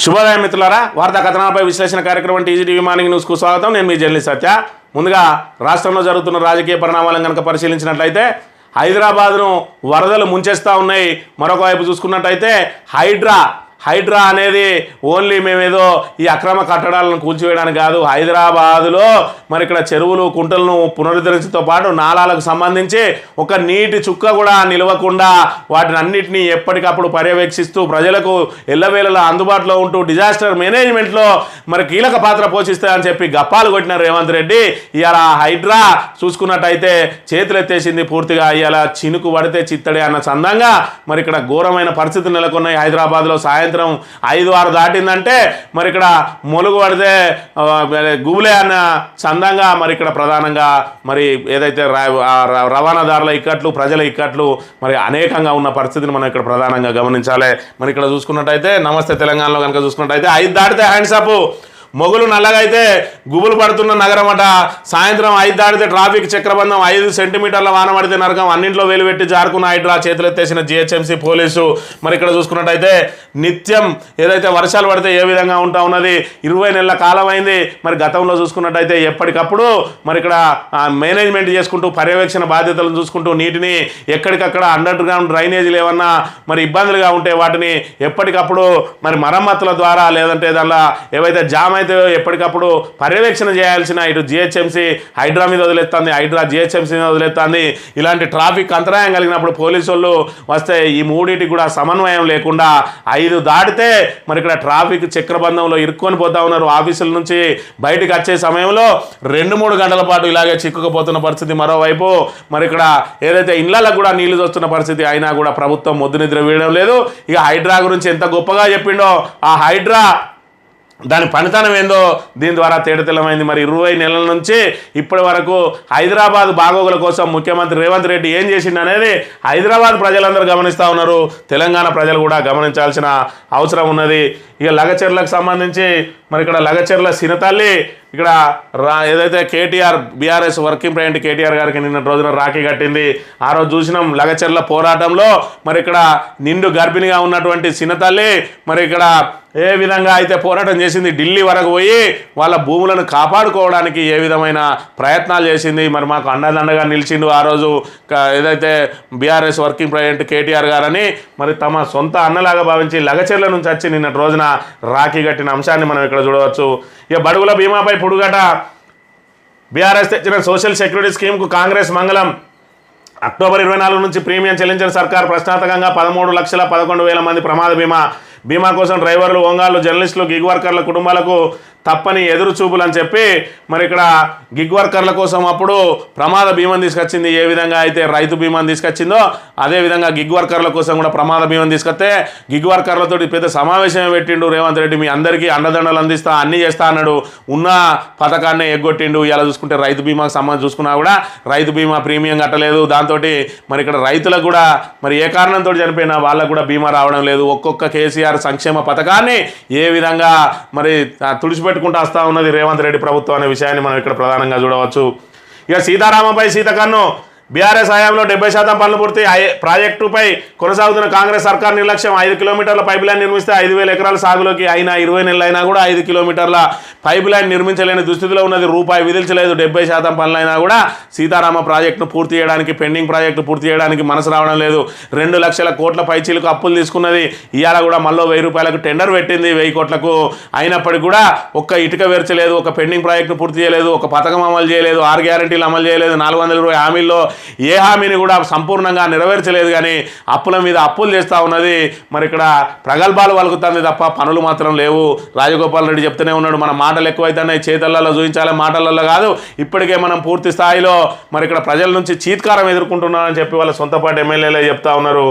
శుభోదయం మిత్రులారా, వార్తా కథనాలపై విశ్లేషణ కార్యక్రమం టీజీటీవీ మార్నింగ్ న్యూస్కు స్వాగతం. నేను మీ జర్నలిస్ట్ సత్య. ముందుగా రాష్ట్రంలో జరుగుతున్న రాజకీయ పరిణామాలను కనుక పరిశీలించినట్లయితే హైదరాబాద్ను వరదలు ముంచేస్తూ ఉన్నాయి. మరొక వైపు చూసుకున్నట్టయితే హైడ్రా అనేది ఓన్లీ మేమేదో ఈ అక్రమ కట్టడాలను కూల్చివేయడానికి కాదు, హైదరాబాదులో మరి ఇక్కడ చెరువులు కుంటలను పునరుద్ధరించడంతో పాటు నాలాలకు సంబంధించి ఒక నీటి చుక్క కూడా నిలవకుండా వాటిని అన్నింటినీ ఎప్పటికప్పుడు పర్యవేక్షిస్తూ ప్రజలకు ఎల్లవేళలా అందుబాటులో ఉంటూ డిజాస్టర్ మేనేజ్మెంట్లో మరి కీలక పాత్ర పోషిస్తాయని చెప్పి గప్పాలు కొట్టిన రేవంత్ రెడ్డి ఇవాళ హైడ్రా చూసుకున్నట్టయితే చేతులెత్తేసింది పూర్తిగా. ఇవాళ చినుకు పడితే చిత్తడే అన్న చందంగా మరి ఇక్కడ ఘోరమైన పరిస్థితులు నెలకొన్నాయి. హైదరాబాద్లో సాయంత్రం 5-6 దాటిందంటే మరి ఇక్కడ మొలుగు పడితే గుబులే అన్న చందంగా మరి ఇక్కడ ప్రధానంగా మరి ఏదైతే రవాణాదారుల ఇక్కట్లు, ప్రజల ఇక్కట్లు మరి అనేకంగా ఉన్న పరిస్థితిని మనం ఇక్కడ ప్రధానంగా గమనించాలి. మరి ఇక్కడ చూసుకున్నట్టయితే నమస్తే తెలంగాణలో కనుక చూసుకున్నట్టయితే 5 దాటితే హ్యాండ్స్ అప్, మొగులు నల్లగా అయితే గుబులు పడుతున్న నగరం అట. సాయంత్రం 5 దాటితే ట్రాఫిక్ చక్రబంధం, 5 సెంటీమీటర్ల వాన పడితే నరకం, అన్నింట్లో వేలు పెట్టి జారుకున్న హైడ్రా చేతులెత్తేసిన జిహెచ్ఎంసీ పోలీసు. మరి ఇక్కడ చూసుకున్నట్టయితే నిత్యం ఏదైతే వర్షాలు పడితే ఏ విధంగా ఉంటా ఉన్నది, 20 నెలల కాలం అయింది. మరి గతంలో చూసుకున్నట్టయితే ఎప్పటికప్పుడు మరి ఇక్కడ మేనేజ్మెంట్ చేసుకుంటూ పర్యవేక్షణ బాధ్యతలను చూసుకుంటూ నీటిని ఎక్కడికక్కడ అండర్ గ్రౌండ్ డ్రైనేజీలు ఏమన్నా మరి ఇబ్బందులుగా ఉంటే వాటిని ఎప్పటికప్పుడు మరి మరమ్మతుల ద్వారా లేదంటే దానిలో ఏవైతే జామ్ అయితే ఎప్పటికప్పుడు పర్యవేక్షణ చేయాల్సిన ఇటు జిహెచ్ఎంసీ హైడ్రా మీద వదిలేస్తుంది, హైడ్రా జిహెచ్ఎంసీ మీద వదిలేస్తుంది. ఇలాంటి ట్రాఫిక్ అంతరాయం కలిగినప్పుడు పోలీసు వాళ్ళు వస్తే ఈ మూడింటికి కూడా సమన్వయం లేకుండా 5 దాటితే మరి ఇక్కడ ట్రాఫిక్ చక్రబంధంలో ఇరుక్కొని పోతా ఉన్నారు. ఆఫీసుల నుంచి బయటకు వచ్చే సమయంలో 2-3 గంటల పాటు ఇలాగే చిక్కుకుపోతున్న పరిస్థితి. మరోవైపు మరి ఇక్కడ ఏదైతే ఇళ్లకు కూడా నీళ్లు వస్తున్న పరిస్థితి అయినా కూడా ప్రభుత్వం మొద్దు నిద్ర వీయడం లేదు. ఇక హైడ్రా గురించి ఎంత గొప్పగా చెప్పిండో ఆ హైడ్రా దాని పనితనం ఏందో దీని ద్వారా తేటతెల్లమైంది. మరి 20 నెలల నుంచి ఇప్పటి వరకు హైదరాబాద్ బాగోగుల కోసం ముఖ్యమంత్రి రేవంత్ రెడ్డి ఏం చేసిండు అనేది హైదరాబాద్ ప్రజలందరూ గమనిస్తూ ఉన్నారు. తెలంగాణ ప్రజలు కూడా గమనించాల్సిన అవసరం ఉన్నది. ఇక లగచెర్లకు సంబంధించి మరి ఇక్కడ లగచెర్ల సినతల్లి ఇక్కడ ఏదైతే KTR BRS working president KTR గారికి నిన్న రోజున రాఖీ కట్టింది. ఆ రోజు చూసినాం లగచెర్ల పోరాటంలో మరి ఇక్కడ నిండు గర్భిణిగా ఉన్నటువంటి సినతల్లి మరి ఇక్కడ ఏ విధంగా అయితే పోరాటం చేసింది, ఢిల్లీ వరకు పోయి వాళ్ళ భూములను కాపాడుకోవడానికి ఏ విధమైన ప్రయత్నాలు చేసింది. మరి మాకు అండదండగా నిలిచిండు ఆ రోజు ఏదైతే బీఆర్ఎస్ వర్కింగ్ ప్రెసిడెంట్ కేటీఆర్ గారని మరి తమ సొంత అన్నలాగా భావించి లగచెర్ల నుంచి వచ్చి నిన్న రోజున రాఖీ కట్టిన అంశాన్ని మనం ఇక్కడ చూడవచ్చు. ఇక బడుగుల బీమాపై పుడుగట, బీఆర్ఎస్ తెచ్చిన సోషల్ సెక్యూరిటీ స్కీమ్కు కాంగ్రెస్ మంగళం. అక్టోబర్ 24 నుంచి ప్రీమియం చెల్లించిన సర్కార్ ప్రశ్నార్థకంగా 13,11,000 మంది ప్రమాద బీమా కోసం డ్రైవర్లు, ఓంగాళ్ళు, జర్నలిస్టులు, గిగ్ వర్కర్ల కుటుంబాలకు తప్పని ఎదురు చూపులు అని చెప్పి మరి ఇక్కడ గిగ్ వర్కర్ల కోసం అప్పుడు ప్రమాద బీమాను తీసుకొచ్చింది. ఏ విధంగా అయితే రైతు బీమాను తీసుకొచ్చిందో అదేవిధంగా గిగ్ వర్కర్ల కోసం కూడా ప్రమాద బీమాను తీసుకొస్తే గిగ్ వర్కర్లతో పెద్ద సమావేశం పెట్టిండు రేవంత్ రెడ్డి. మీ అందరికీ అండదండలు అందిస్తా, అన్నీ చేస్తా అన్నాడు. ఉన్న పథకాన్ని ఎగ్గొట్టిండు. ఇలా చూసుకుంటే రైతు బీమాకు సంబంధించి చూసుకున్నా కూడా రైతు బీమా ప్రీమియం కట్టలేదు. దాంతో మరి ఇక్కడ రైతులకు కూడా మరి ఏ కారణంతో చనిపోయినా వాళ్ళకు కూడా బీమా రావడం లేదు. ఒక్కొక్క కేసీఆర్ సంక్షేమ పథకాన్ని ఏ విధంగా మరి తుడిచిపెట్టుకుంటూ వస్తూ ఉన్నది రేవంత్ రెడ్డి ప్రభుత్వం అనే విషయాన్ని మనం ఇక్కడ ప్రధానంగా చూడవచ్చు. ఇక సీతారామంపై సీతకన్ను, బీఆర్ఎస్ హయాంలో 70% పనులు పూర్తి. ప్రాజెక్టుపై కొనసాగుతున్న కాంగ్రెస్ సర్కార్ నిర్లక్ష్యం. 5 కిలోమీటర్ల పైప్ లైన్ నిర్మిస్తే 5,000 ఎకరాల సాగులోకి అయినా 20 నెలలు అయినా కూడా 5 కిలోమీటర్ల పైప్ లైన్ నిర్మించలేని దుస్థితిలో ఉన్నది. రూపాయి విధించలేదు. 70% పనులైనా కూడా సీతారామ ప్రాజెక్టును పూర్తి చేయడానికి, పెండింగ్ ప్రాజెక్టు పూర్తి చేయడానికి మనసు రావడం లేదు. 2 లక్షల కోట్ల పైచీలకు అప్పులు తీసుకున్నది. ఇవాళ కూడా మళ్ళీ 1,000 రూపాయలకు టెండర్ పెట్టింది 1000 కోట్లకు. అయినప్పటికీ కూడా ఒక్క ఇటుక వేర్చలేదు, ఒక పెండింగ్ ప్రాజెక్టు పూర్తి చేయలేదు, ఒక పథకం అమలు చేయలేదు, 6 గ్యారెంటీలు అమలు చేయలేదు, 420 హామీల్లో ఏ హామీని కూడా సంపూర్ణంగా నెరవేర్చలేదు. కానీ అప్పుల మీద అప్పులు చేస్తూ ఉన్నది. మరి ఇక్కడ ప్రగల్భాలు వలుకుతుంది తప్ప పనులు మాత్రం లేవు. రాజగోపాల్ రెడ్డి చెప్తూనే ఉన్నాడు, మన మాటలు ఎక్కువైతున్నాయి, చేతల్లో చూపించాలి, మాటలలో కాదు. ఇప్పటికే మనం పూర్తి స్థాయిలో మరి ఇక్కడ ప్రజల నుంచి చీత్కారం ఎదుర్కొంటున్నామని చెప్పి వాళ్ళ సొంతపాటి ఎమ్మెల్యేలే చెప్తా ఉన్నారు.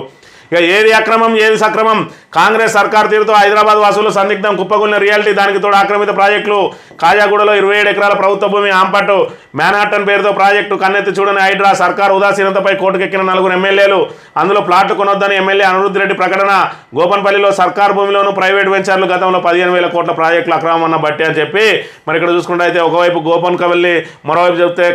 ఇక ఏది అక్రమం ఏది సక్రమం, కాంగ్రెస్ సర్కార్ తీరుతో హైదరాబాద్ వాసులు సందిగ్ధం. కుప్పకూలిన రియాలిటీ, దానికి తోడు ఆక్రమిత ప్రాజెక్టులు. కాజాగూడలో 27 ఎకరాల ప్రభుత్వ భూమి ఆంపట్టు. మ్యాన్హాటన్ పేరుతో ప్రాజెక్టు కన్నెత్తి చూడని హైడ్రా. సర్కార్ ఉదాసీనతపై కోర్టుకెక్కిన 4 ఎమ్మెల్యేలు. అందులో ప్లాట్లు కొనొద్దని ఎమ్మెల్యే అనిరుద్ధ్ రెడ్డి ప్రకటన. గోపన్పల్లిలో సర్కార్ భూమిలోను ప్రైవేట్ వెంచర్లు. గతంలో 15,000 కోట్ల ప్రాజెక్టులు అక్రమం బట్టి అని చెప్పి మరి ఇక్కడ చూసుకుంటే అయితే ఒకవైపు గోపన్పల్లి, మరోవైపు చెప్తే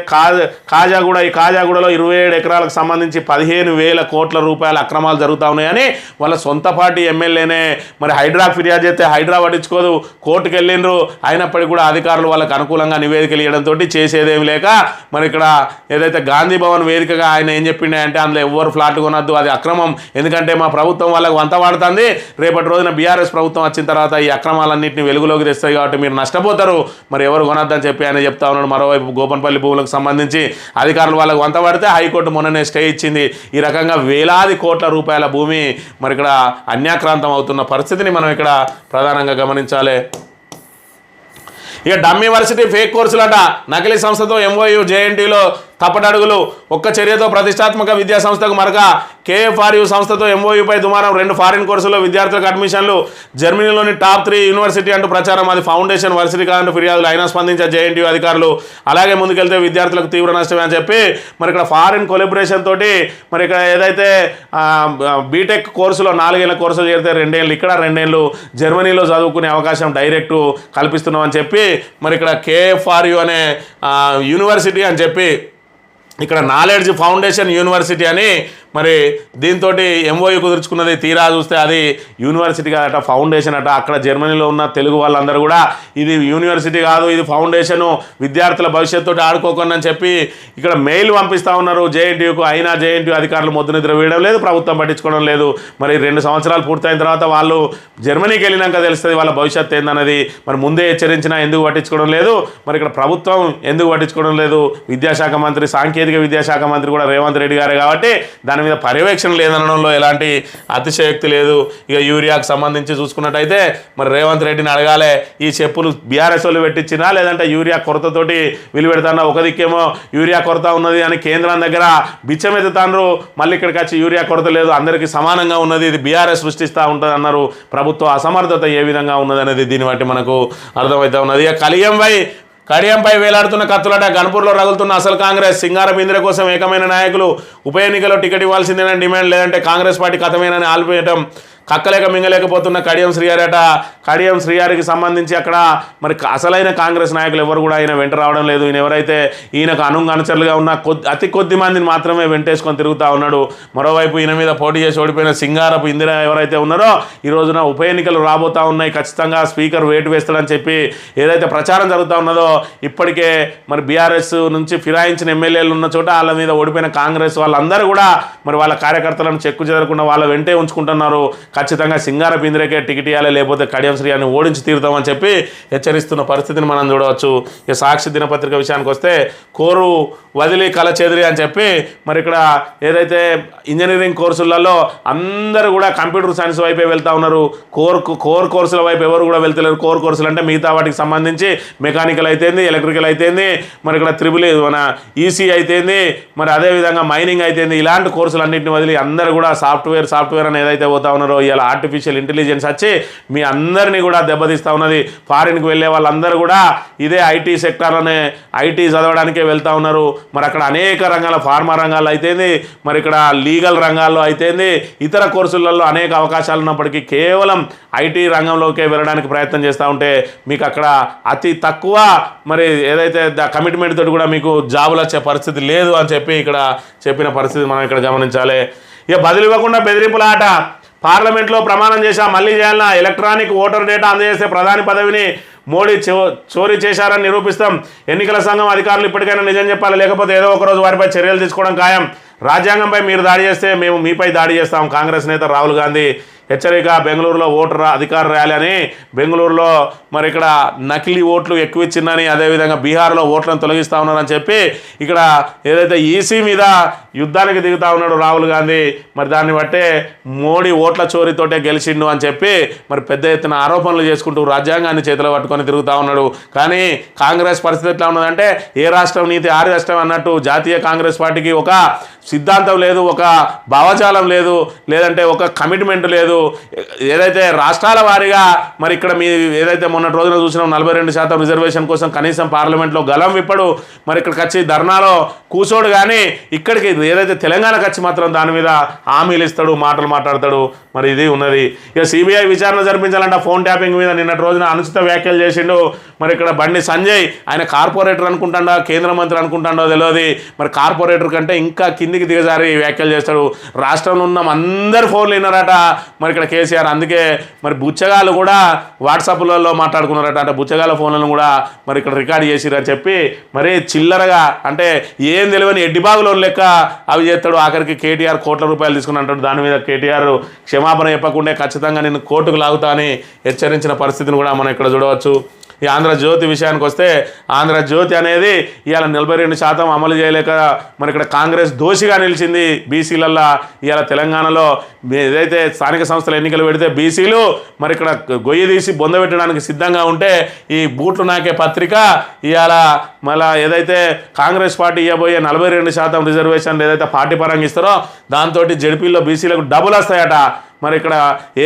కాజాగూడ. ఈ కాజాగూడలో 27 ఎకరాలకు సంబంధించి 15,000 కోట్ల రూపాయల అక్రమాలు జరుగుతాయి. జరుగుతూ ఉన్నాయని వాళ్ళ సొంత పార్టీ ఎమ్మెల్యేనే మరి హైడ్రా ఫిర్యాదు చేస్తే హైడ్రా పట్టించుకోదు, కోర్టుకు వెళ్ళిండ్రు, అయినప్పటికీ కూడా అధికారులు వాళ్ళకి అనుకూలంగా నివేదికలు ఇవ్వడంతో చేసేదేమి లేక మరి ఇక్కడ ఏదైతే గాంధీ భవన్ వేదికగా ఆయన ఏం చెప్పిండే అంటే అందులో ఎవరు ఫ్లాట్ కొనొద్దు, అది అక్రమం, ఎందుకంటే మా ప్రభుత్వం వాళ్ళకు వంత వాడుతుంది, రేపటి రోజున బీఆర్ఎస్ ప్రభుత్వం వచ్చిన తర్వాత ఈ అక్రమాలన్నింటినీ వెలుగులోకి తెస్తాయి కాబట్టి మీరు నష్టపోతారు, మరి ఎవరు కొనొద్దని చెప్పి ఆయన చెప్తా ఉన్నాడు. మరోవైపు గోపన్పల్లి భూములకు సంబంధించి అధికారులు వాళ్ళకు వంత పడితే హైకోర్టు మొన్ననే స్టే ఇచ్చింది. ఈ రకంగా వేలాది కోట్ల రూపాయల భూమి మరి ఇక్కడ అన్యాక్రాంతం అవుతున్న పరిస్థితిని మనం ఇక్కడ ప్రధానంగా గమనించాలి. ఇక డమ్మీ వర్సిటీ ఫేక్ కోర్సులట, నకిలీ సంస్థతో ఎంఓయూ జేఎన్టీలో తప్పటడుగులు, ఒక్క చర్యతో ప్రతిష్టాత్మక విద్యా సంస్థకు మరక, కేఎఫ్ఆర్యు సంస్థతో ఎంఓయూపై దుమారం, 2 ఫారిన్ కోర్సుల్లో విద్యార్థులకు అడ్మిషన్లు, జర్మనీలోని టాప్ 3 యూనివర్సిటీ అంటూ ప్రచారం, అది ఫౌండేషన్ వర్సిటీ కాదంటూ ఫిర్యాదులు, అయినా స్పందించే జేఎన్టీయూ అధికారులు. అలాగే ముందుకెళ్తే విద్యార్థులకు తీవ్ర నష్టమే అని చెప్పి మరి ఇక్కడ ఫారిన్ కొలాబరేషన్ తోటి మరి ఇక్కడ ఏదైతే బీటెక్ కోర్సులో 4 ఏళ్ల కోర్సులు చేరితే 2 ఏళ్ళు ఇక్కడ 2 ఏళ్ళు జర్మనీలో చదువుకునే అవకాశం డైరెక్ట్ కల్పిస్తున్నామని చెప్పి మరి ఇక్కడ కేఎఫ్ఆర్యు అనే యూనివర్సిటీ అని చెప్పి ఇక్కడ నాలెడ్జ్ ఫౌండేషన్ యూనివర్సిటీ అని మరి దీంతో ఎంఓయూ కుదుర్చుకున్నది, తీరా చూస్తే అది యూనివర్సిటీ కాదట, ఫౌండేషన్ అట. అక్కడ జర్మనీలో ఉన్న తెలుగు వాళ్ళందరూ కూడా ఇది యూనివర్సిటీ కాదు, ఇది ఫౌండేషను, విద్యార్థుల భవిష్యత్తుతో ఆడుకోకుండా అని చెప్పి ఇక్కడ మెయిల్ పంపిస్తూ ఉన్నారు జేఎన్టీయూకు. అయినా జేఎన్టీయూ అధికారులు మొద్దు నిద్ర వేయడం లేదు, ప్రభుత్వం పట్టించుకోవడం లేదు. మరి 2 సంవత్సరాలు పూర్తయిన తర్వాత వాళ్ళు జర్మనీకి వెళ్ళినాక తెలుస్తుంది వాళ్ళ భవిష్యత్తు ఏందన్నది. మరి ముందే హెచ్చరించినా ఎందుకు పట్టించుకోవడం లేదు, మరి ఇక్కడ ప్రభుత్వం ఎందుకు పట్టించుకోవడం లేదు. విద్యాశాఖ మంత్రి, సాంకేతిక విద్యాశాఖ మంత్రి కూడా రేవంత్ రెడ్డి గారే కాబట్టి దాని మీద పర్యవేక్షణ లేదనడంలో ఎలాంటి అతిశయోక్తి లేదు. ఇక యూరియాకు సంబంధించి చూసుకున్నట్టయితే మరి రేవంత్ రెడ్డిని అడగాలే, ఈ చెప్పులు బీఆర్ఎస్ వాళ్ళు పెట్టించినా లేదంటే యూరియా కొరతతోటి వీలు పెడతానా. ఒక దిక్కేమో యూరియా కొరత ఉన్నది అని కేంద్రం దగ్గర బిచ్చమెత్తుతాండ్రు, మళ్ళీ ఇక్కడికి వచ్చి యూరియా కొరత లేదు, అందరికీ సమానంగా ఉన్నది, ఇది బీఆర్ఎస్ సృష్టిస్తూ ఉంటుంది అన్నారు. ప్రభుత్వ అసమర్థత ఏ విధంగా ఉన్నది అనేది దీన్ని బట్టి మనకు అర్థమవుతా ఉన్నది. ఇక కడియంపై వేలాడుతున్న కత్తులట, గన్పూర్లో రగులుతున్న అసలు కాంగ్రెస్, సింగారపు ఇందిర కోసం ఏకమైన నాయకులు, ఉప ఎన్నికలో టికెట్ ఇవ్వాల్సిందేనని డిమాండ్, లేదంటే కాంగ్రెస్ పార్టీ కథమేనని ఆల్పేయటం. కక్కలేక మింగలేకపోతున్న కడియం శ్రీహరి అట. కడియం శ్రీహరికి సంబంధించి అక్కడ మరి అసలైన కాంగ్రెస్ నాయకులు ఎవరు కూడా ఆయన వెంట రావడం లేదు. ఈయన ఎవరైతే ఈయనకు అనుచరులుగా ఉన్న అతి కొద్ది మందిని మాత్రమే వెంటేసుకొని తిరుగుతూ ఉన్నాడు. మరోవైపు ఈయన మీద పోటీ చేసి ఓడిపోయిన సింగారపు ఇందిర ఎవరైతే ఉన్నారో ఈ రోజున ఉప ఎన్నికలు రాబోతూ ఉన్నాయి, ఖచ్చితంగా స్పీకర్ వేటు వేస్తాడని చెప్పి ఏదైతే ప్రచారం జరుగుతూ ఉన్నదో, ఇప్పటికే మరి బీఆర్ఎస్ నుంచి ఫిరాయించిన ఎమ్మెల్యేలు ఉన్న చోట వాళ్ళ మీద ఓడిపోయిన కాంగ్రెస్ వాళ్ళందరూ కూడా మరి వాళ్ళ కార్యకర్తలను చెక్కు చెదరకుండా వాళ్ళ వెంటే ఉంచుకుంటున్నారు. ఖచ్చితంగా సింగారపు ఇందిరకే టికెట్ ఇవ్వాలి, లేకపోతే కడియం శ్రీహరిని ఓడించి తీరుతామని చెప్పి హెచ్చరిస్తున్న పరిస్థితిని మనం చూడవచ్చు. ఇక సాక్షి దినపత్రిక విషయానికి వస్తే కోరు వదిలి కల చెదిరి అని చెప్పి మరి ఇక్కడ ఏదైతే ఇంజనీరింగ్ కోర్సులలో అందరూ కూడా కంప్యూటర్ సైన్స్ వైపే వెళ్తూ ఉన్నారు. కోర్ కోర్సుల వైపు ఎవరు కూడా వెళ్తలేరు. కోర్ కోర్సులు అంటే మిగతా వాటికి సంబంధించి మెకానికల్ అయితేంది, ఎలక్ట్రికల్ అయితేంది, మరి ఇక్కడ మన ఈసీ అయితేంది, మరి అదేవిధంగా మైనింగ్ అయితేంది, ఇలాంటి కోర్సులు అన్నింటిని వదిలి అందరూ కూడా సాఫ్ట్వేర్ అని ఏదైతే పోతా ఉన్నారో ఇలా ఆర్టిఫిషియల్ ఇంటెలిజెన్స్ వచ్చి మీ అందరినీ కూడా దెబ్బతీస్తూ ఉన్నది. ఫారిన్కి వెళ్ళే వాళ్ళందరూ కూడా ఇదే ఐటీ సెక్టార్లోనే ఐటీ చదవడానికే వెళ్తూ ఉన్నారు. మరి అక్కడ అనేక రంగాల ఫార్మా రంగాల్లో అయితేంది, మరి ఇక్కడ లీగల్ రంగాల్లో అయితేంది, ఇతర కోర్సులలో అనేక అవకాశాలు ఉన్నప్పటికీ కేవలం ఐటీ రంగంలోకే వెళ్ళడానికి ప్రయత్నం చేస్తూ ఉంటే మీకు అక్కడ అతి తక్కువ మరి ఏదైతే కమిట్మెంట్ తోటి కూడా మీకు జాబులు వచ్చే పరిస్థితి లేదు అని చెప్పి ఇక్కడ చెప్పిన పరిస్థితి మనం ఇక్కడ గమనించాలి. ఇక బదులు ఇవ్వకుండా బెదిరింపుల ఆట, పార్లమెంట్లో ప్రమాణం చేశా మళ్ళీ చేయాలన్నా, ఎలక్ట్రానిక్ ఓటర్ డేటా అందజేస్తే ప్రధాని పదవిని మోడీ చోరీ చేశారని నిరూపిస్తాం. ఎన్నికల సంఘం అధికారులు ఇప్పటికైనా నిజం చెప్పాలి, లేకపోతే ఏదో ఒకరోజు వారిపై చర్యలు తీసుకోవడం ఖాయం. రాజ్యాంగంపై మీరు దాడి చేస్తే మేము మీపై దాడి చేస్తాం. కాంగ్రెస్ నేత రాహుల్ గాంధీ హెచ్చరిక. బెంగళూరులో ఓటర్ అధికార ర్యాలీ అని, బెంగళూరులో మరి ఇక్కడ నకిలీ ఓట్లు ఎక్కువ ఇచ్చిందని, అదేవిధంగా బీహార్లో ఓట్లను తొలగిస్తూ ఉన్నారని చెప్పి ఇక్కడ ఏదైతే ఈసీ మీద యుద్ధానికి దిగుతూ ఉన్నాడు రాహుల్ గాంధీ, మరి దాన్ని బట్టే మోడీ ఓట్ల చోరీతోటే గెలిచిండు అని చెప్పి మరి పెద్ద ఎత్తున ఆరోపణలు చేసుకుంటూ రాజ్యాంగాన్ని చేతిలో పట్టుకొని తిరుగుతూ ఉన్నాడు. కానీ కాంగ్రెస్ పరిస్థితి ఎట్లా ఉన్నదంటే ఏ రాష్ట్రం నీతి ఆ రాష్ట్రం అన్నట్టు జాతీయ కాంగ్రెస్ పార్టీకి ఒక సిద్ధాంతం లేదు, ఒక భావజాలం లేదు, లేదంటే ఒక కమిట్మెంట్ లేదు. ఏదైతే రాష్ట్రాల వారీగా మరి ఇక్కడ మీ ఏదైతే మొన్నటి రోజున చూసినాం 42% రిజర్వేషన్ కోసం కనీసం పార్లమెంట్లో గలం విప్పడు, మరి ఇక్కడికి వచ్చి ధర్నాలో కూర్చోడు. కానీ ఇక్కడికి ఏదైతే తెలంగాణకు వచ్చి మాత్రం దాని మీద హామీలు ఇస్తాడు, మాటలు మాట్లాడతాడు. మరి ఇది ఉన్నది. ఇక సిబిఐ విచారణ జరిపించాలంట ఫోన్ ట్యాపింగ్ మీద నిన్నటి రోజున అనుచిత వ్యాఖ్యలు చేసిండు. మరి ఇక్కడ బండి సంజయ్ ఆయన కార్పొరేటర్ అనుకుంటాడో కేంద్ర మంత్రి అనుకుంటాడో తెలియదు. మరి కార్పొరేటర్ కంటే ఇంకా కింది కిందికి దిగజారి వ్యాఖ్యలు చేస్తాడు. రాష్ట్రంలో ఉన్న అందరు ఫోన్లు విన్నారట మరి ఇక్కడ కేసీఆర్. అందుకే మరి బుచ్చగాళ్ళు కూడా వాట్సాప్లలో మాట్లాడుకున్నారట. అంటే బుచ్చగాళ్ళ ఫోన్లను కూడా మరి ఇక్కడ రికార్డ్ చేసిరని చెప్పి మరి చిల్లరగా అంటే ఏం తెలియని ఎడ్డిబాగులో లెక్క అవి చేస్తాడు. ఆఖరికి కేటీఆర్ కోట్ల రూపాయలు తీసుకుని అంటాడు. దాని మీద కేటీఆర్ క్షమాపణ చెప్పకుండా ఖచ్చితంగా నేను కోర్టుకు లాగుతా అని హెచ్చరించిన పరిస్థితిని కూడా మనం ఇక్కడ చూడవచ్చు. ఈ ఆంధ్రజ్యోతి విషయానికి వస్తే ఆంధ్రజ్యోతి అనేది ఇవాళ 42% అమలు చేయలేక మరి ఇక్కడ కాంగ్రెస్ దోషిగా నిలిచింది బీసీలల్లో. ఇవాళ తెలంగాణలో ఏదైతే స్థానిక సంస్థల ఎన్నికలు పెడితే బీసీలు మరి ఇక్కడ గొయ్యి తీసి బొందబెట్టడానికి సిద్ధంగా ఉంటే ఈ బూట్లు నాకే పత్రిక ఇవాళ మళ్ళీ ఏదైతే కాంగ్రెస్ పార్టీ ఇవ్వబోయే 42% రిజర్వేషన్లు ఏదైతే పార్టీ పరంగా ఇస్తారో దాంతో జడ్పీలో బీసీలకు డబ్బులు వస్తాయట. మరి ఇక్కడ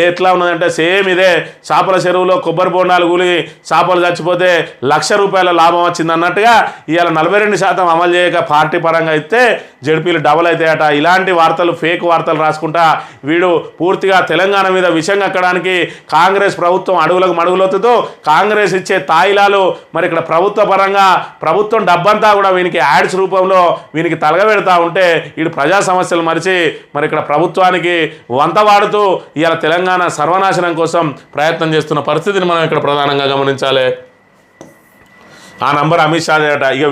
ఎట్లా ఉన్నదంటే సేమ్ ఇదే చేపల చెరువులో కొబ్బరి బొండాలు కూలి చేపలు చచ్చిపోతే ₹1,00,000 లాభం వచ్చింది అన్నట్టుగా ఇవాళ 42% అమలు చేయక పార్టీ పరంగా ఇస్తే జడ్పీలు డబల్ అవుతాయట. ఇలాంటి వార్తలు ఫేక్ వార్తలు రాసుకుంటా వీడు పూర్తిగా తెలంగాణ మీద విషం కక్కడానికి కాంగ్రెస్ ప్రభుత్వం అడుగులకు మడుగులొత్తుతూ కాంగ్రెస్ ఇచ్చే తాయిలాలు మరి ఇక్కడ ప్రభుత్వ పరంగా ప్రభుత్వం డబ్బంతా కూడా వీనికి యాడ్స్ రూపంలో వీనికి తలగబెడతా ఉంటే వీడు ప్రజా సమస్యలు మరిచి మరి ఇక్కడ ప్రభుత్వానికి వంత వాడుతూ ఇవాళ తెలంగాణ సర్వనాశనం కోసం ప్రయత్నం చేస్తున్న పరిస్థితిని మనం ఇక్కడ ప్రధానంగా గమనించాలి. ఆ నంబర్ అమిత్ షా అట. ఇక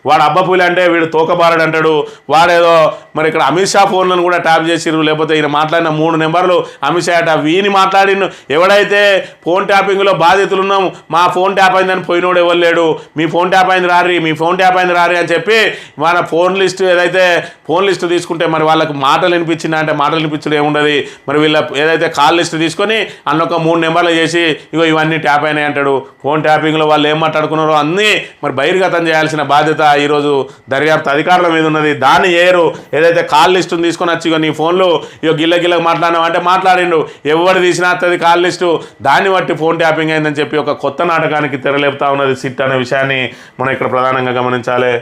వాడు అబ్బపూలి అంటే వీడు తోకబారడు అంటాడు. వాడేదో మరి ఇక్కడ అమిత్ షా ఫోన్లను కూడా ట్యాప్ చేసిరు. లేకపోతే ఈయన మాట్లాడిన 3 నెంబర్లు అమిత్ షా అట. వీని మాట్లాడిన ఎవడైతే ఫోన్ ట్యాపింగ్లో బాధితులు ఉన్నాం మా ఫోన్ ట్యాప్ అయిందని పోయినోడు ఎవరు లేడు. మీ ఫోన్ ట్యాప్ అయింది రారి మీ ఫోన్ ట్యాప్ అయింది రారి అని చెప్పి మన ఫోన్ లిస్ట్ ఏదైతే ఫోన్ లిస్ట్ తీసుకుంటే మరి వాళ్ళకు మాటలు వినిపించిందా అంటే మాటలు వినిపించడం ఏముండదు. మరి వీళ్ళ ఏదైతే కాల్ లిస్ట్ తీసుకొని అన్నొక 3 నెంబర్లు చేసి ఇవన్నీ ట్యాప్ అయినాయి అంటాడు. ఫోన్ ట్యాపింగ్లో వాళ్ళు ఏం మాట్లాడుకున్నారో అన్నీ మరి బహిర్గతం చేయాల్సిన బాధ్యత ఈరోజు దర్యాప్తు అధికారుల మీద ఉన్నది. దాన్ని ఏరు ఏదైతే కాల్ లిస్టును తీసుకొని వచ్చి నీ ఫోన్లో గిల్లకి మాట్లాడినావు అంటే మాట్లాడిండు. ఎవరు తీసినా అది కాల్ లిస్టు దాన్ని బట్టి ఫోన్ ట్యాపింగ్ అయిందని చెప్పి ఒక కొత్త నాటకానికి తెరలేపుతా ఉన్నది సిట్ అనే విషయాన్ని మనం ఇక్కడ ప్రధానంగా గమనించాలి.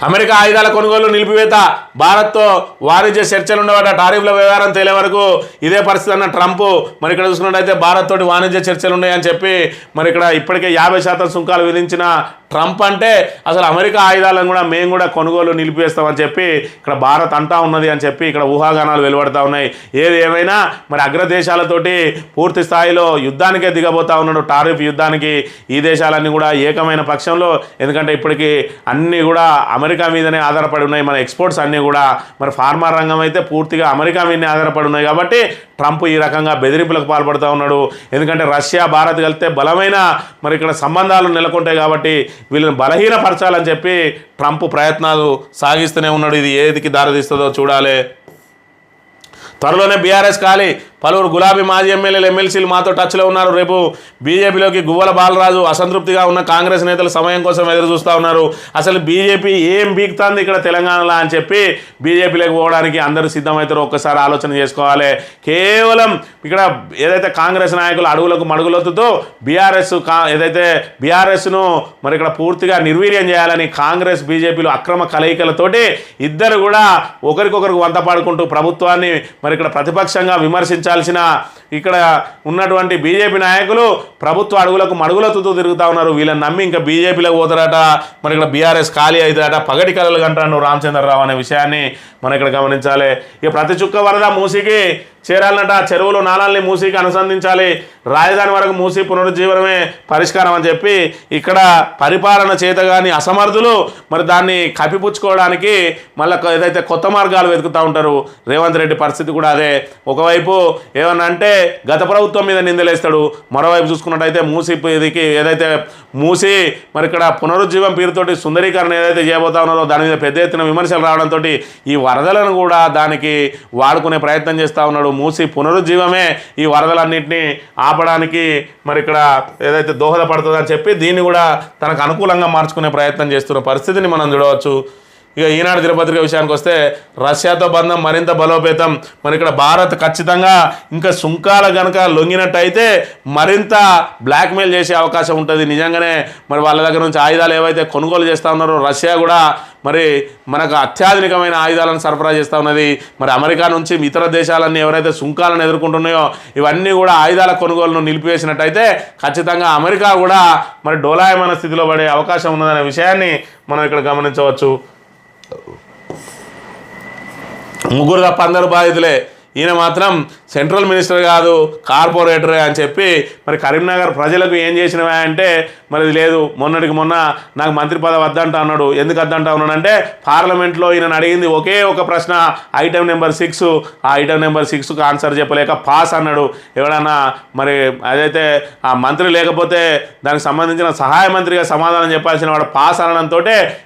అమెరికా ఆయుధాల కొనుగోలు నిలిపివేత భారత్తో వాణిజ్య చర్చలు ఉండవట. టారిఫ్ల వ్యవహారం తేలే వరకు ఇదే పరిస్థితి అన్న ట్రంప్ మరి ఇక్కడ చూసుకున్నట్టయితే భారత్ తోటి వాణిజ్య చర్చలు ఉన్నాయని చెప్పి మరి ఇక్కడ ఇప్పటికే 50% సుంకాలు విధించిన ట్రంప్ అంటే అసలు అమెరికా ఆయుధాలను కూడా మేము కూడా కొనుగోలు నిలిపివేస్తామని చెప్పి ఇక్కడ భారత్ అంటా ఉన్నది అని చెప్పి ఇక్కడ ఊహాగానాలు వెలువడతా ఉన్నాయి. ఏది ఏమైనా మరి అగ్రదేశాలతోటి పూర్తి స్థాయిలో యుద్ధానికే దిగబోతా ఉన్నాడు. టారిఫ్ యుద్ధానికి ఈ దేశాలన్నీ కూడా ఏకమైన పక్షంలో ఎందుకంటే ఇప్పటికీ అన్నీ కూడా అమెరికా మీదనే ఆధారపడి ఉన్నాయి. మన ఎక్స్పోర్ట్స్ అన్నీ కూడా మరి ఫార్మా రంగం అయితే పూర్తిగా అమెరికా మీదనే ఆధారపడి ఉన్నాయి. కాబట్టి ట్రంప్ ఈ రకంగా బెదిరింపులకు పాల్పడుతూ ఉన్నాడు. ఎందుకంటే రష్యా భారత్ కలిస్తే బలమైన మరి ఇక్కడ సంబంధాలు నెలకొంటాయి. కాబట్టి వీళ్ళని బలహీనపరచాలని చెప్పి ట్రంప్ ప్రయత్నాలు సాగిస్తూనే ఉన్నాడు. ఇది ఏదికి దారితీస్తుందో చూడాలి. త్వరలోనే బీఆర్ఎస్ ఖాళీ పలువురు గులాబీ మాజీ ఎమ్మెల్యేలు ఎమ్మెల్సీలు మాతో టచ్లో ఉన్నారు. రేపు బీజేపీలోకి గువ్వల బాలరాజు అసంతృప్తిగా ఉన్న కాంగ్రెస్ నేతలు సమయం కోసం ఎదురు చూస్తూ ఉన్నారు. అసలు బీజేపీ ఏం బీక్తాంది ఇక్కడ తెలంగాణలో అని చెప్పి బీజేపీలోకి పోవడానికి అందరూ సిద్ధమవుతారో ఒక్కసారి ఆలోచన చేసుకోవాలి. కేవలం ఇక్కడ ఏదైతే కాంగ్రెస్ నాయకులు అడుగులకు మడుగులొత్తుతూ ఏదైతే బీఆర్ఎస్ను మరి ఇక్కడ పూర్తిగా నిర్వీర్యం చేయాలని కాంగ్రెస్ బీజేపీలు అక్రమ కలయికలతోటి ఇద్దరు కూడా ఒకరికొకరికి వంత పాడుకుంటూ ప్రభుత్వాన్ని మరి ఇక్కడ ప్రతిపక్షంగా విమర్శించాల్సిన ఇక్కడ ఉన్నటువంటి బీజేపీ నాయకులు ప్రభుత్వ అడుగులకు మడుగులతో తిరుగుతూ ఉన్నారు. వీళ్ళని నమ్మి ఇంకా బీజేపీలోకి పోతారట. మరి ఇక్కడ బీఆర్ఎస్ ఖాళీ అవుతారట. పగటి కలలు కంటాను రామచంద్రరావు అనే విషయాన్ని మనం ఇక్కడ గమనించాలి. ఇక ప్రతి చుక్క వరద మూసీకి చేరాలన్నట. చెరువులు నాళాలని మూసీకి అనుసంధించాలి. రాజధాని వరకు మూసీ పునరుజ్జీవనమే పరిష్కారం అని చెప్పి ఇక్కడ పరిపాలన చేతగాని అసమర్థులు మరి దాన్ని కప్పిపుచ్చుకోవడానికి మళ్ళీ ఏదైతే కొత్త మార్గాలు వెతుకుతూ ఉంటారు. రేవంత్ రెడ్డి పరిస్థితి కూడా అదే. ఒకవైపు ఏమన్నా అంటే గత ప్రభుత్వం మీద నిందలేస్తాడు. మరోవైపు చూసుకున్నట్టయితే మూసీకి ఏదైతే మూసి మరి ఇక్కడ పునరుజ్జీవం పేరుతోటి సుందరీకరణ ఏదైతే చేయబోతా ఉన్నారో దాని మీద పెద్ద ఎత్తున విమర్శలు రావడంతో ఈ వరదలను కూడా దానికి వాడుకునే ప్రయత్నం చేస్తూ ఉన్నాడు. మూసి పునరుజ్జీవమే ఈ వరదలన్నింటినీ ఆపడానికి మరి ఇక్కడ ఏదైతే దోహదపడుతుందని చెప్పి దీన్ని కూడా తనకు అనుకూలంగా మార్చుకునే ప్రయత్నం చేస్తున్న పరిస్థితిని మనం చూడవచ్చు. ఇక ఈనాడు దినపత్రిక విషయానికి వస్తే రష్యాతో బంధం మరింత బలోపేతం. మరి ఇక్కడ భారత్ ఖచ్చితంగా ఇంకా సుంకాల కనుక లొంగినట్టయితే మరింత బ్లాక్మెయిల్ చేసే అవకాశం ఉంటుంది. నిజంగానే మరి వాళ్ళ దగ్గర నుంచి ఆయుధాలు ఏవైతే కొనుగోలు చేస్తూ ఉన్నారో రష్యా కూడా మరి మనకు అత్యాధునికమైన ఆయుధాలను సరఫరా చేస్తూ ఉన్నది. మరి అమెరికా నుంచి ఇతర దేశాలన్నీ ఎవరైతే సుంకాలను ఎదుర్కొంటున్నాయో ఇవన్నీ కూడా ఆయుధాల కొనుగోలును నిలిపివేసినట్టయితే ఖచ్చితంగా అమెరికా కూడా మరి డోలాయమాన స్థితిలో పడే అవకాశం ఉన్నదనే విషయాన్ని మనం ఇక్కడ గమనించవచ్చు. ముగ్గురు తప్ప అందరూ బాధితులే, ఈయన మాత్రం సెంట్రల్ మినిస్టర్ కాదు కార్పొరేటరే అని చెప్పి మరి కరీంనగర్ ప్రజలకు ఏం చేసినవా అంటే మరి లేదు, మొన్నటికి మొన్న నాకు మంత్రి పదవి వద్దంట అన్నాడు. ఎందుకు వద్దంట ఉన్నాడంటే పార్లమెంట్లో ఈయనను అడిగింది ఒకే ఒక ప్రశ్న, ఐటమ్ నెంబర్ 6, ఆ ఐటమ్ నెంబర్ 6కు ఆన్సర్ చెప్పలేక పాస్ అన్నాడు. ఎవడన్నా మరి అదైతే ఆ మంత్రి లేకపోతే దానికి సంబంధించిన సహాయ మంత్రిగా సమాధానం చెప్పాల్సిన వాడు పాస్ అనడంతో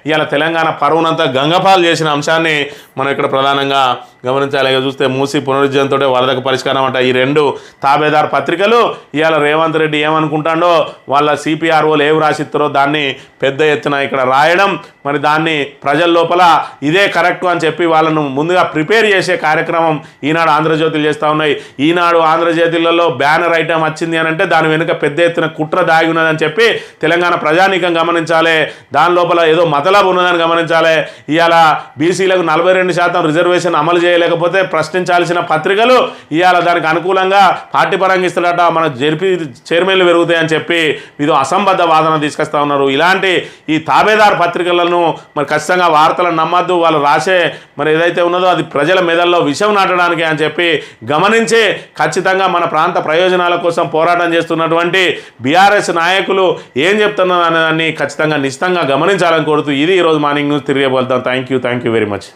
ఇవాళ తెలంగాణ పరువునంతా గంగపాలు చేసిన అంశాన్ని మనం ఇక్కడ ప్రధానంగా గమనించాలి. చూస్తే మూసి పునరుజ్జీవంతో వరదకు పరిష్కారం అంట. ఈ రెండు తాబేదార్ పత్రికలు ఇవాళ రేవంత్ రెడ్డి ఏమనుకుంటాడో, వాళ్ళ సిపిఆర్ఓలు ఏం రాసిస్తారో దాన్ని పెద్ద ఎత్తున ఇక్కడ రాయడం, మరి దాన్ని ప్రజల లోపల ఇదే కరెక్ట్ అని చెప్పి వాళ్ళను ముందుగా ప్రిపేర్ చేసే కార్యక్రమం ఈనాడు ఆంధ్రజ్యోతిలు చేస్తూ ఉన్నాయి. ఈనాడు ఆంధ్రజ్యోతిలలో బ్యానర్ ఐటమ్ వచ్చింది అని అంటే దాని వెనుక పెద్ద ఎత్తున కుట్ర దాగి ఉన్నదని చెప్పి తెలంగాణ ప్రజానీకం గమనించాలి. దాని లోపల ఏదో మతలబు ఉన్నదని గమనించాలి. ఇవాళ బీసీలకు 42% రిజర్వేషన్ అమలు చేయలేకపోతే ప్రశ్నించాల్సిన పత్రికలు ఇవాళ దానికి అనుకూలంగా పార్టీ పరంగా ఇస్తాడట, మన జెడ్పీ చైర్మన్లు పెరుగుతాయని చెప్పి ఇది అసంబద్ధ వాదన తీసుకొస్తా ఉన్నారు. ఇలాంటి ఈ తాబేదార్ పత్రికలను మరి ఖచ్చితంగా వార్తలను నమ్మద్దు. వాళ్ళు రాసే మరి ఏదైతే ఉన్నదో అది ప్రజల మెదల్లో విషం నాటడానికి అని చెప్పి గమనించి ఖచ్చితంగా మన ప్రాంత ప్రయోజనాల కోసం పోరాటం చేస్తున్నటువంటి బీఆర్ఎస్ నాయకులు ఏం చెప్తున్నారు అనే దాన్ని ఖచ్చితంగా నిశ్చితంగా గమనించాలని కోరుతూ ఇది ఈరోజు మార్నింగ్ న్యూస్. తిరిగి వెళ్తాం. Thank you very much.